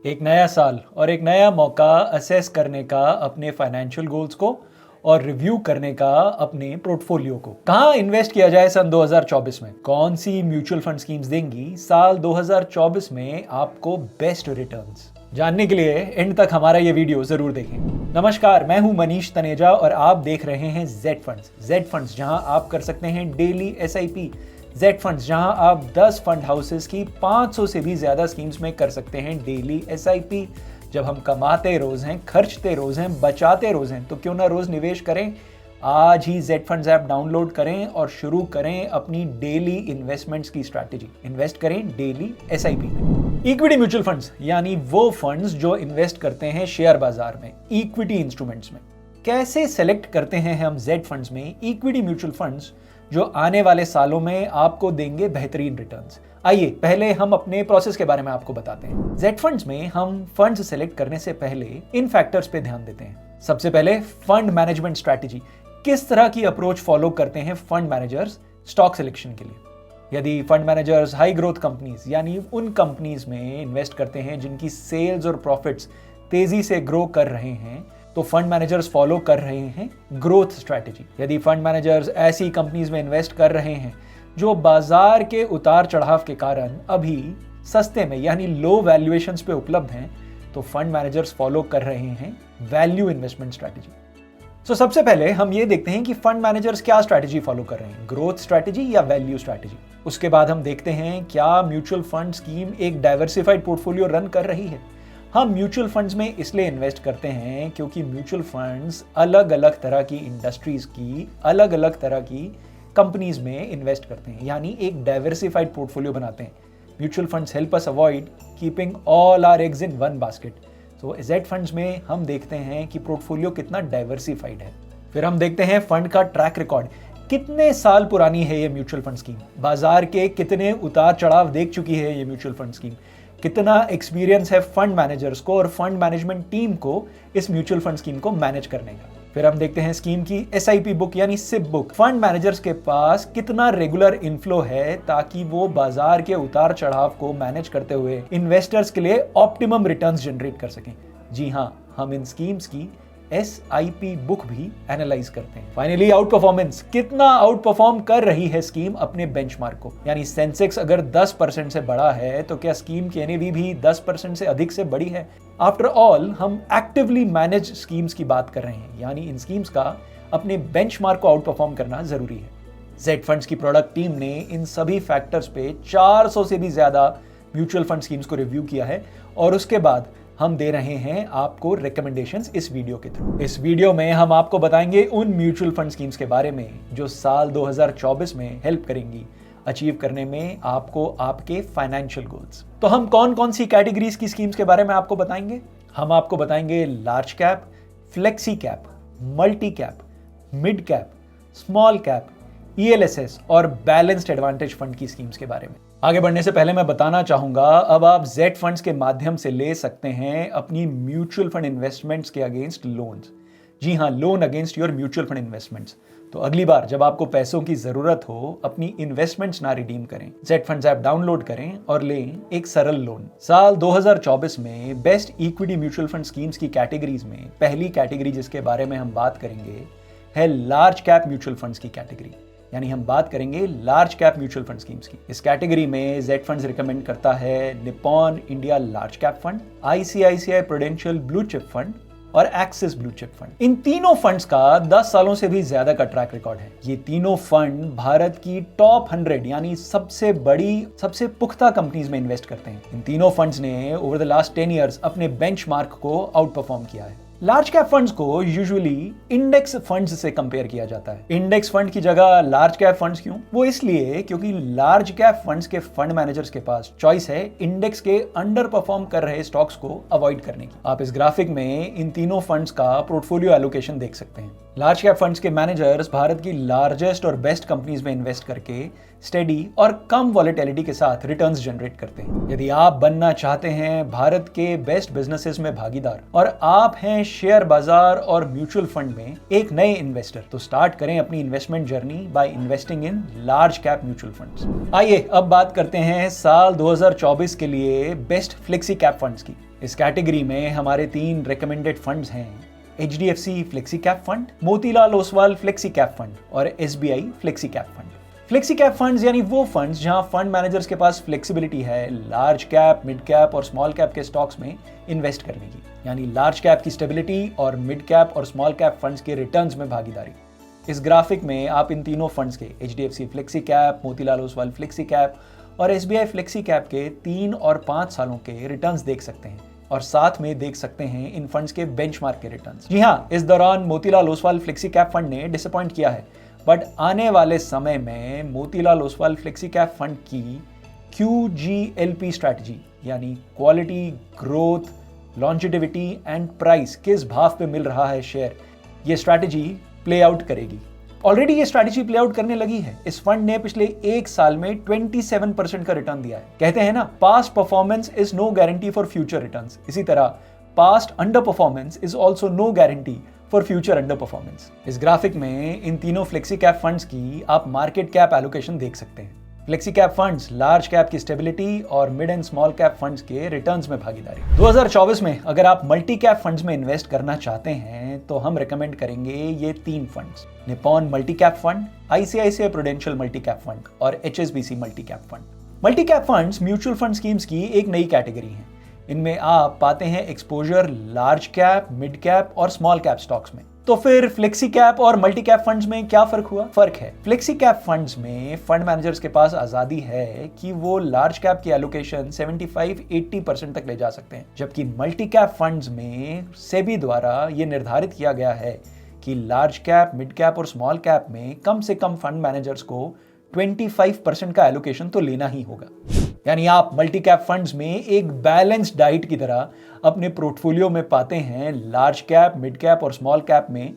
एक नया साल और एक नया मौका असेस करने का अपने फाइनेंशियल गोल्स को और रिव्यू करने का अपने पोर्टफोलियो को। कहाँ इन्वेस्ट किया जाए सन 2024 में? कौन सी म्यूचुअल फंड स्कीम्स देंगी साल 2024 में आपको बेस्ट रिटर्न्स? जानने के लिए एंड तक हमारा ये वीडियो जरूर देखें। नमस्कार, मैं हूं मनीष तनेजा और आप देख रहे हैं जेड फंड्स। जेड फंड्स जहां आप कर सकते हैं डेली एसआईपी। जेड फंड्स जहां आप 10 फंड हाउसेस की 500 से भी ज्यादा स्कीम्स में कर सकते हैं डेली एसआईपी। जब हम कमाते रोज हैं, खर्चते रोज हैं, बचाते रोज हैं, तो क्यों ना रोज निवेश करें। आज ही जेड फंड्स ऐप डाउनलोड करें और शुरू करें अपनी डेली इन्वेस्टमेंट्स की स्ट्रैटेजी। इन्वेस्ट करें डेली एसआईपी में। इक्विटी म्यूचुअल फंड्स यानी वो फंड्स जो इन्वेस्ट करते हैं शेयर बाजार में, इक्विटी इंस्ट्रूमेंट्स में। कैसे सेलेक्ट करते हैं हम जेड फंड्स में इक्विटी म्यूचुअल फंड्स जो आने वाले सालों में आपको देंगे बेहतरीन रिटर्न्स? आइए पहले हम अपने प्रोसेस के बारे में आपको बताते हैं। जेड फंड्स में हम फंड्स सेलेक्ट करने से पहले इन फैक्टर्स पे ध्यान देते हैं। सबसे पहले फंड मैनेजमेंट स्ट्रैटेजी। किस तरह की अप्रोच फॉलो करते हैं फंड मैनेजर्स स्टॉक सिलेक्शन के लिए? यदि fund managers high growth companies यानी उन कंपनीज में इन्वेस्ट करते हैं जिनकी सेल्स और प्रॉफिट्स तेजी से ग्रो कर रहे हैं, तो फंड मैनेजर्स फॉलो कर रहे हैं ग्रोथ स्ट्रैटेजी। यदि फंड मैनेजर्स ऐसी कंपनीज में इन्वेस्ट कर रहे हैं जो बाजार के उतार चढ़ाव के कारण अभी सस्ते में यानी लो वैल्यूएशंस पे उपलब्ध हैं, तो फंड मैनेजर्स फॉलो कर रहे हैं वैल्यू इन्वेस्टमेंट स्ट्रैटेजी। तो सबसे पहले हम ये देखते हैं कि फंड मैनेजर्स क्या स्ट्रैटेजी फॉलो कर रहे हैं, ग्रोथ स्ट्रैटेजी या वैल्यू स्ट्रैटेजी। उसके बाद हम देखते हैं क्या म्यूचुअल फंड स्कीम एक डाइवर्सिफाइड पोर्टफोलियो रन कर रही है। हम म्यूचुअल फंड्स में इसलिए इन्वेस्ट करते हैं क्योंकि म्यूचुअल फंड्स अलग अलग तरह की इंडस्ट्रीज की, अलग अलग तरह की कंपनीज में इन्वेस्ट करते हैं, यानी एक डाइवर्सिफाइड पोर्टफोलियो बनाते हैं। Mutual funds help us avoid keeping all our eggs in one basket. तो जेड फंड्स में हम देखते हैं कि पोर्टफोलियो कितना डाइवर्सिफाइड है। फिर हम देखते हैं फंड का ट्रैक रिकॉर्ड। कितने साल पुरानी है ये म्यूचुअल फंड स्कीम? बाजार के कितने उतार चढ़ाव देख चुकी है ये म्यूचुअल फंड स्कीम? कितना एक्सपीरियंस है फंड मैनेजर्स को और फंड मैनेजमेंट टीम को इस म्यूचुअल फंड स्कीम को मैनेज करने का? फिर हम देखते हैं स्कीम की एसआईपी बुक यानी सिप बुक। फंड मैनेजर्स के पास कितना रेगुलर इनफ्लो है ताकि वो बाजार के उतार चढ़ाव को मैनेज करते हुए इन्वेस्टर्स के लिए ऑप्टिमम रिटर्न्स जनरेट कर सकें। जी हाँ, हम इन स्कीम्स की एसआईपी बुक भी एनालाइज करते हैं। Finally out performance. कितना आउट परफॉर्म कर रही है स्कीम अपने बेंचमार्क को? यानी सेंसेक्स अगर 10% से बड़ा है तो क्या स्कीम की एनएवी भी 10% से अधिक से बड़ी है? आफ्टर ऑल हम एक्टिवली मैनेज स्कीम्स की बात कर रहे हैं, यानी इन स्कीम्स का अपने बेंचमार्क को आउट परफॉर्म करना जरूरी है। जेड फंड्स की प्रोडक्ट टीम ने इन सभी फैक्टर्स पे 400 से भी ज्यादा म्यूचुअल फंड स्कीम्स को रिव्यू किया है और उसके बाद हम दे रहे हैं आपको रिकमेंडेशंस इस वीडियो के थ्रू। इस वीडियो में हम आपको बताएंगे उन म्यूचुअल फंड स्कीम्स के बारे में जो साल 2024 में हेल्प करेंगी अचीव करने में आपको आपके फाइनेंशियल गोल्स। तो हम कौन कौन सी कैटेगरीज की स्कीम्स के बारे में आपको बताएंगे? हम आपको बताएंगे large cap, flexi cap, multi cap, mid cap, small cap, ELSS और बैलेंस्ड एडवांटेज फंड की स्कीम्स के बारे में। आगे बढ़ने से पहले मैं बताना चाहूंगा, अब आप जेड फंड्स के माध्यम से ले सकते हैं अपनी म्यूचुअल फंड इन्वेस्टमेंट्स के अगेंस्ट लोन्स। जी हाँ, loan against your mutual fund investments. तो अगली बार जब आपको पैसों की जरूरत हो, अपनी इन्वेस्टमेंट्स ना रिडीम करें, जेड फंड्स ऐप डाउनलोड करें और लें एक सरल लोन। साल 2024 में best equity mutual fund schemes की कैटेगरीज में पहली कैटेगरी जिसके बारे में हम बात करेंगे है लार्ज कैप म्यूचुअल फंड्स की कैटेगरी, यानी हम बात करेंगे large cap mutual fund schemes की। इस कैटेगरी में जेड फंड्स रिकमेंड करता है Nippon India large cap fund, ICICI prudential blue chip fund और एक्सिस ब्लू चिप फंड। इन तीनों फंड्स का 10 सालों से भी ज्यादा का ट्रैक रिकॉर्ड है। ये तीनों फंड भारत की टॉप 100 यानी सबसे बड़ी, सबसे पुख्ता कंपनीज में इन्वेस्ट करते हैं। इन तीनों फंड्स ने ओवर द लास्ट 10 ईयर्स अपने बेंचमार्क को आउट परफॉर्म किया है। लार्ज कैप फंड्स को यूजुअली इंडेक्स फंड्स से कंपेयर किया जाता है। इंडेक्स फंड की जगह लार्ज कैप फंड्स क्यों? वो इसलिए क्योंकि लार्ज कैप फंड्स के फंड मैनेजर्स के पास चॉइस है इंडेक्स के अंडर परफॉर्म कर रहे स्टॉक्स को अवॉइड करने की। आप इस ग्राफिक में इन तीनों फंड्स का पोर्टफोलियो एलोकेशन देख सकते हैं। लार्ज कैप फंड्स के मैनेजर्स भारत की लार्जेस्ट और बेस्ट कंपनीज में इन्वेस्ट करके स्टेडी और कम वॉलेटिलिटी के साथ रिटर्न्स जनरेट करते हैं। यदि आप बनना चाहते हैं भारत के बेस्ट बिजनेसेस में भागीदार और आप हैं शेयर बाजार और म्यूचुअल फंड में एक नए इन्वेस्टर, तो स्टार्ट करें अपनी investment journey by investing in large cap mutual funds. आइए अब बात करते हैं साल 2024 के लिए बेस्ट फ्लेक्सी कैप फंड्स की। इस कैटेगरी में हमारे 3 रिकमेंडेड फंड्स हैं HDFC flexi cap fund, Motilal Oswal flexi cap fund और SBI flexi cap fund. Flexi cap funds यानी वो फंड्स जहां फंड मैनेजर्स के पास फ्लेक्सिबिलिटी है लार्ज कैप, मिड कैप और स्मॉल कैप के स्टॉक्स में इन्वेस्ट करने की, यानी लार्ज कैप की स्टेबिलिटी और मिड कैप और स्मॉल कैप फंड्स के रिटर्न्स में भागीदारी। इस ग्राफिक में आप इन तीनों फंड्स के HDFC flexi cap, Motilal Oswal flexi cap और SBI फ्लेक्सी कैप के 3 और 5 सालों के रिटर्न्स देख सकते हैं और साथ में देख सकते हैं इन फंड्स के बेंचमार्क के रिटर्न्स। जी हाँ, इस दौरान Motilal Oswal flexi cap fund ने डिसअपॉइंट किया है, बट आने वाले समय में Motilal Oswal flexi cap fund की QGLP स्ट्रैटेजी यानी quality, growth, longevity and price किस भाव पे मिल रहा है शेयर, ये स्ट्रैटेजी प्ले आउट करेगी। ऑलरेडी ये स्ट्रैटेजी प्ले आउट करने लगी है। इस फंड ने पिछले 1 साल में 27% का रिटर्न दिया है। कहते हैं ना, past performance is no guarantee for future returns. इसी तरह past under performance is also no guarantee for future under performance. इस ग्राफिक में इन तीनों फ्लेक्सी कैप फंड्स की आप मार्केट कैप एलोकेशन देख सकते हैं। Flexi cap funds large cap की स्टेबिलिटी और mid and small cap funds के रिटर्न्स में भागीदारी। 2024 में अगर आप मल्टी कैप फंड्स में इन्वेस्ट करना चाहते हैं तो हम रेकमेंड करेंगे ये 3 funds, Nippon multi cap fund, ICICI prudential multi cap fund और HSBC multi cap fund. Multi cap funds mutual fund schemes की एक नई कैटेगरी है। इनमें आप पाते हैं exposure large cap, mid cap और स्मॉल कैप स्टॉक्स में। तो फिर फ्लेक्सी कैप और मल्टी कैप फंड्स में क्या फर्क हुआ? फर्क है, फ्लेक्सी कैप फंड्स में फंड मैनेजर्स के पास आजादी है कि वो लार्ज कैप की एलोकेशन 75-80% तक ले जा सकते हैं, जबकि मल्टी कैप फंड्स में सेबी द्वारा ये निर्धारित किया गया है कि लार्ज कैप, मिड कैप और स्मॉल कैप में कम से कम फंड मैनेजर्स को 25% का एलोकेशन तो लेना ही होगा। यानी आप मल्टी कैप फंड्स में एक बैलेंस्ड डाइट की तरह अपने पोर्टफोलियो में पाते हैं लार्ज कैप, मिड कैप और स्मॉल कैप में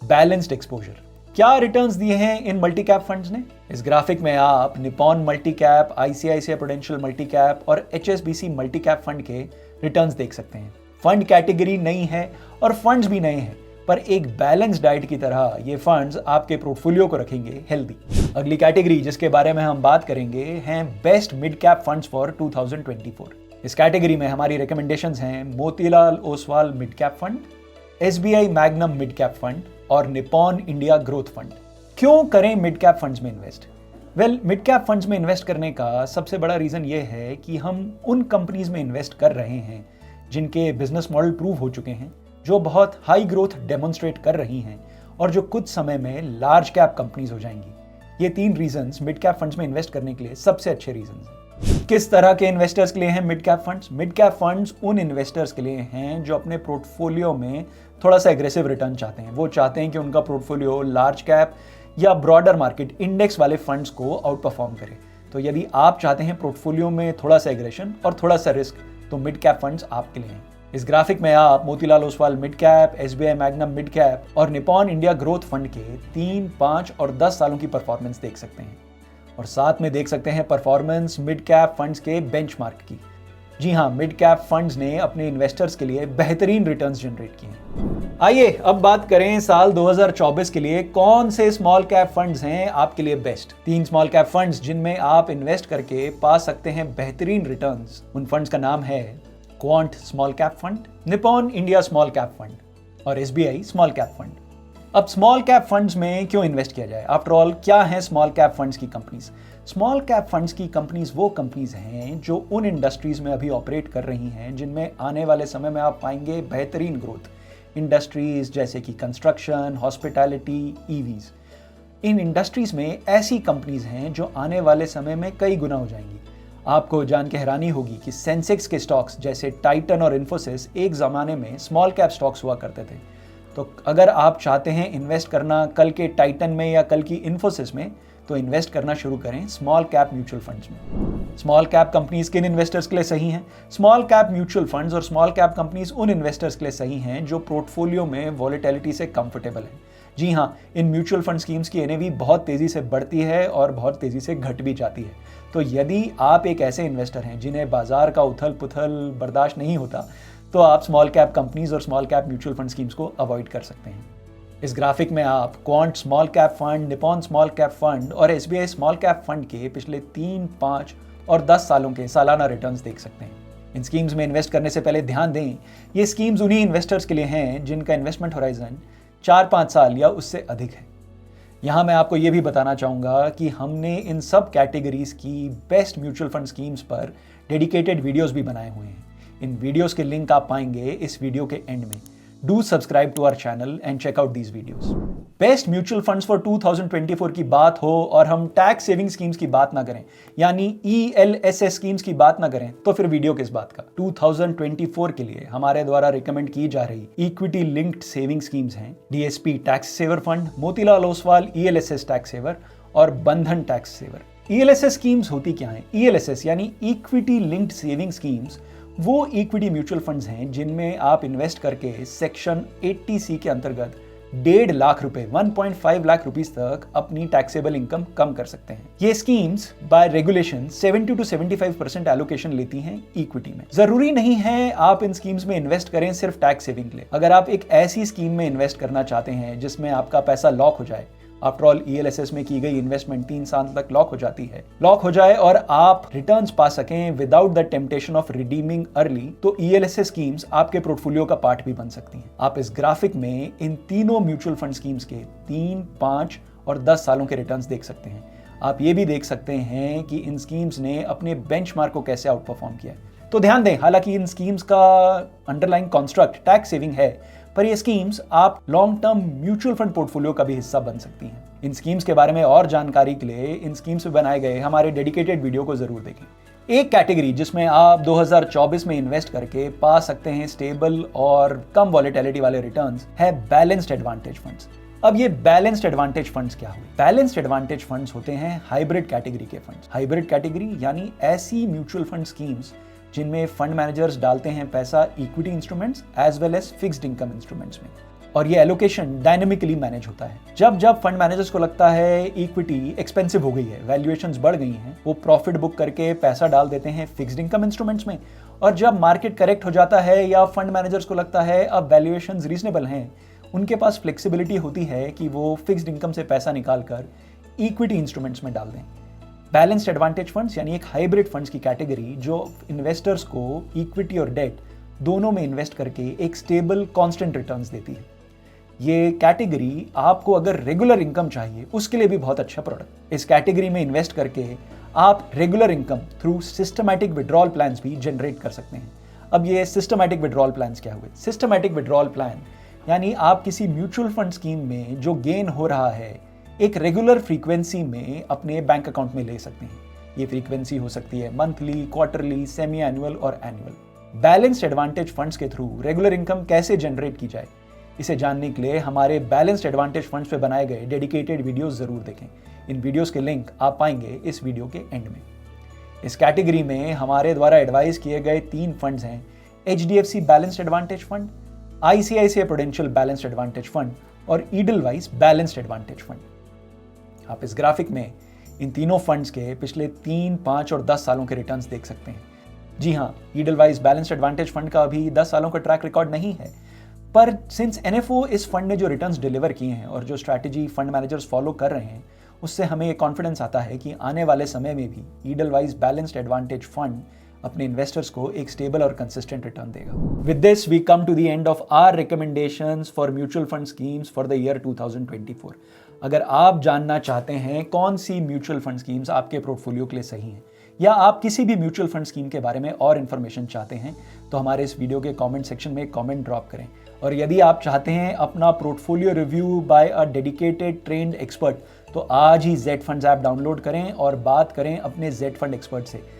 बैलेंस्ड एक्सपोजर। क्या रिटर्न्स दिए हैं इन मल्टी कैप फंड्स ने? इस ग्राफिक में आप Nippon multi cap, ICICI prudential multi cap और HSBC मल्टी कैप फंड के रिटर्न्स देख सकते हैं। फंड कैटेगरी नई है और फंड्स भी नए हैं, पर एक बैलेंस डाइट की तरह ये फंड्स आपके पोर्टफोलियो को रखेंगे हेल्दी। अगली कैटेगरी जिसके बारे में हम बात करेंगे हैं best mid cap funds for 2024। इस कैटेगरी में हमारी रिकमेंडेशंस हैं Motilal Oswal mid cap fund, SBI magnum mid cap fund और निपॉन इंडिया ग्रोथ फंड। क्यों करें मिड कैप फंड्स में invest? Well, mid cap funds में इन्वेस्ट करने का सबसे बड़ा रीजन ये है कि हम उन कंपनीज में इन्वेस्ट कर रहे हैं जिनके बिजनेस मॉडल प्रूव हो चुके हैं, जो बहुत हाई ग्रोथ डेमोन्स्ट्रेट कर रही हैं और जो कुछ समय में लार्ज कैप कंपनीज हो जाएंगी। ये 3 रीजंस मिड कैप फंड्स में इन्वेस्ट करने के लिए सबसे अच्छे रीजंस हैं। किस तरह के इन्वेस्टर्स के लिए हैं mid cap funds? Mid cap funds उन इन्वेस्टर्स के लिए हैं जो अपने पोर्टफोलियो में थोड़ा सा एग्रेसिव रिटर्न चाहते हैं। वो चाहते हैं कि उनका पोर्टफोलियो लार्ज कैप या ब्रॉडर मार्केट इंडेक्स वाले फंड्स को आउट परफॉर्म करे। तो यदि आप चाहते हैं पोर्टफोलियो में थोड़ा सा एग्रेशन और थोड़ा सा रिस्क, तो मिड कैप फंड्स आपके लिए हैं। इस ग्राफिक में आप Motilal Oswal mid cap, SBI magnum mid cap और निपॉन इंडिया ग्रोथ फंड के 3, 5 और 10 सालों की परफॉर्मेंस देख सकते हैं और साथ में देख सकते हैं परफॉर्मेंस मिड कैप फंड्स के बेंचमार्क की। जी हाँ, मिड कैप फंड्स ने अपने इन्वेस्टर्स के लिए बेहतरीन रिटर्न्स जनरेट किए हैं। आइए अब बात करें साल 2024 के लिए कौन से स्मॉल कैप फंड्स हैं आपके लिए बेस्ट। 3 स्मॉल कैप फंड्स जिनमें आप इन्वेस्ट करके पा सकते हैं बेहतरीन रिटर्न्स। उन फंड्स का नाम है quant small cap fund, Nippon India small cap fund और SBI स्मॉल कैप फंड। अब स्मॉल कैप फंड्स में क्यों इन्वेस्ट किया जाए? आफ्टर ऑल, क्या है स्मॉल कैप फंड्स की कंपनीज? स्मॉल कैप फंड्स की कंपनीज वो कंपनीज हैं जो उन इंडस्ट्रीज में अभी ऑपरेट कर रही हैं जिनमें आने वाले समय में आप पाएंगे बेहतरीन ग्रोथ। इंडस्ट्रीज जैसे कि कंस्ट्रक्शन, हॉस्पिटैलिटी, EVs। इन इंडस्ट्रीज में ऐसी कंपनीज हैं जो आने वाले समय में कई गुना हो जाएंगी। आपको जान के हैरानी होगी कि सेंसेक्स के स्टॉक्स जैसे टाइटन और इन्फोसिस एक ज़माने में स्मॉल कैप स्टॉक्स हुआ करते थे। तो अगर आप चाहते हैं इन्वेस्ट करना कल के टाइटन में या कल की इन्फोसिस में, तो इन्वेस्ट करना शुरू करें स्मॉल कैप म्यूचुअल फंड्स में। स्मॉल कैप कंपनीज किन इन्वेस्टर्स के लिए सही हैं? स्मॉल कैप म्यूचुअल फंड्स और स्मॉल कैप कंपनीज उन इन्वेस्टर्स के लिए सही हैं जो पोर्टफोलियो में वॉलेटिलिटी से कंफर्टेबल है। जी हाँ, इन म्यूचुअल फंड स्कीम्स की NAV बहुत तेज़ी से बढ़ती है और बहुत तेज़ी से घट भी जाती है। तो यदि आप एक ऐसे इन्वेस्टर हैं जिन्हें बाजार का उथल पुथल बर्दाश्त नहीं होता, तो आप स्मॉल कैप कंपनीज और small cap mutual fund schemes को अवॉइड कर सकते हैं। इस ग्राफिक में आप quant small cap fund, Nippon small cap fund और SBI स्मॉल कैप फंड के पिछले 3, 5 और 10 सालों के सालाना रिटर्न्स देख सकते हैं। इन स्कीम्स में इन्वेस्ट करने से पहले ध्यान दें, ये स्कीम्स उन्हीं इन्वेस्टर्स के लिए हैं जिनका इन्वेस्टमेंट होराइजन 4-5 साल या उससे अधिक है। यहाँ मैं आपको ये भी बताना चाहूँगा कि हमने इन सब कैटेगरीज की बेस्ट म्यूचुअल फंड स्कीम्स पर डेडिकेटेड वीडियोस भी बनाए हुए हैं। इन वीडियोस के लिंक आप पाएंगे इस वीडियो के एंड में। Do subscribe to our channel and check out these videos. Best mutual funds for 2024 की बात हो और हम टैक्स सेविंग स्कीम्स की बात ना करें, यानी ELSS स्कीम्स की बात ना करें, तो फिर वीडियो किस बात का। 2024 के लिए हमारे द्वारा रिकमेंड की जा रही इक्विटी लिंक्ड सेविंग स्कीम्स हैं DSP tax saver fund, Motilal Oswal ELSS tax saver और Bandhan tax saver. ELSS schemes होती क्या हैं? ELSS यानी इक्विटी लिंक्ड सेविंग स्कीम्स वो इक्विटी म्यूचुअल फंड्स हैं जिनमें आप इन्वेस्ट करके सेक्शन 80C के अंतर्गत 1.5 लाख रुपए 1.5 लाख रुपीस तक अपनी टैक्सेबल इनकम कम कर सकते हैं। ये schemes by regulation 70 to 75% allocation लेती हैं इक्विटी में। जरूरी नहीं है आप इन स्कीम्स में इन्वेस्ट करें सिर्फ टैक्स सेविंग के लिए। अगर आप एक ऐसी स्कीम में इन्वेस्ट करना चाहते हैं जिसमें आपका पैसा लॉक हो जाए, आफ्टर ऑल ELSS में की गई इन्वेस्टमेंट 3 साल तक लॉक हो जाती है, लॉक हो जाए और आप रिटर्न्स पा सकें without the temptation of redeeming early, तो ELSS स्कीम्स आपके पोर्टफोलियो का पार्ट भी बन सकती हैं। आप इस ग्राफिक में इन तीनों म्यूचुअल फंड स्कीम्स के 3, 5 और 10 सालों के रिटर्न्स देख सकते हैं। आप ये भी देख सकते हैं कि इन स्कीम्स ने अपने बेंचमार्क को कैसे आउट परफॉर्म किया है। तो ध्यान दें, हालांकि इन स्कीम्स का अंडरलाइंग कॉन्स्ट्रक्ट टैक्स सेविंग है, पर ये स्कीम्स आप long term mutual fund portfolio का भी हिस्सा बन सकती हैं। इन स्कीम्स के बारे में और जानकारी के लिए इन स्कीम्स में बनाए गए हमारे डेडिकेटेड वीडियो को जरूर देखें। एक कैटेगरी जिसमें आप 2024 में इन्वेस्ट करके पा सकते हैं स्टेबल और कम वॉलेटिलिटी वाले रिटर्न्स है बैलेंस्ड एडवांटेज फंड्स। अब ये बैलेंस्ड एडवांटेज फंड्स क्या हुए? बैलेंस्ड एडवांटेज फंड्स होते हैं हाइब्रिड कैटेगरी के फंड्स। हाइब्रिड कैटेगरी यानी ऐसी म्यूचुअल फंड स्कीम्स जिनमें फंड मैनेजर्स डालते हैं पैसा equity instruments as well as fixed income instruments में, और ये एलोकेशन डायनेमिकली मैनेज होता है। जब जब फंड मैनेजर्स को लगता है इक्विटी एक्सपेंसिव हो गई है, वैल्यूएशंस बढ़ गई हैं, वो प्रॉफिट बुक करके पैसा डाल देते हैं फिक्स्ड इनकम इंस्ट्रूमेंट्स में। और जब मार्केट करेक्ट हो जाता है या फंड मैनेजर्स को लगता है अब वैल्यूएशंस रीजनेबल हैं, उनके पास फ्लेक्सिबिलिटी होती है कि वो फिक्स्ड इनकम से पैसा निकाल कर इक्विटी इंस्ट्रूमेंट्स में डाल दें। बैलेंस्ड एडवांटेज फंड्स यानी एक हाइब्रिड फंड्स की कैटेगरी जो इन्वेस्टर्स को इक्विटी और डेट दोनों में इन्वेस्ट करके एक स्टेबल कांस्टेंट रिटर्न्स देती है। ये कैटेगरी आपको अगर रेगुलर इनकम चाहिए उसके लिए भी बहुत अच्छा प्रोडक्ट। इस कैटेगरी में इन्वेस्ट करके आप regular income through systematic withdrawal plans भी जनरेट कर सकते हैं। अब ये सिस्टमैटिक विड्रॉल प्लान्स क्या हुए? सिस्टमैटिक विड्रॉल प्लान यानी आप किसी म्यूचुअल फंड स्कीम में जो गेन हो रहा है एक रेगुलर फ्रीक्वेंसी में अपने बैंक अकाउंट में ले सकते हैं। ये फ्रीक्वेंसी हो सकती है मंथली, क्वार्टरली, सेमी एनुअल और एनुअल। बैलेंस्ड एडवांटेज फंड्स के थ्रू रेगुलर इनकम कैसे जनरेट की जाए, इसे जानने के लिए हमारे बैलेंस्ड एडवांटेज फंड्स पे बनाए गए डेडिकेटेड वीडियोस जरूर देखें। इन वीडियोस के लिंक आप पाएंगे इस वीडियो के एंड में। इस कैटेगरी में हमारे द्वारा एडवाइस किए गए 3 फंड्स हैं HDFC balanced advantage fund, ICICI prudential balanced advantage fund और ईडलवाइज बैलेंस्ड एडवांटेज फंड। आप इस ग्राफिक में इन तीनों फंड्स के पिछले 3, 5 और 10 सालों के रिटर्न्स देख सकते हैं। जी हाँ, ईडलवाइज बैलेंस्ड एडवांटेज फंड का अभी 10 सालों का ट्रैक रिकॉर्ड नहीं है, पर सिंस NFO इस फंड ने जो रिटर्न्स डिलीवर किए हैं और जो स्ट्रैटेजी फंड मैनेजर्स फॉलो कर रहे हैं, उससे हमें ये कॉन्फिडेंस आता है कि आने वाले समय में भी ईडलवाइज बैलेंस्ड एडवांटेज फंड अपने इन्वेस्टर्स को एक स्टेबल और कंसिस्टेंट रिटर्न देगा। With this we come to the end of our recommendations for mutual fund schemes for the year 2024। अगर आप जानना चाहते हैं कौन सी म्यूचुअल फंड स्कीम्स आपके पोर्टफोलियो के लिए सही हैं, या आप किसी भी म्यूचुअल फंड स्कीम के बारे में और इन्फॉर्मेशन चाहते हैं, तो हमारे इस वीडियो के कमेंट सेक्शन में एक कमेंट ड्रॉप करें। और यदि आप चाहते हैं अपना portfolio review by a dedicated trained expert, तो आज ही Z Funds ऐप डाउनलोड करें और बात करें अपने Z Fund एक्सपर्ट से।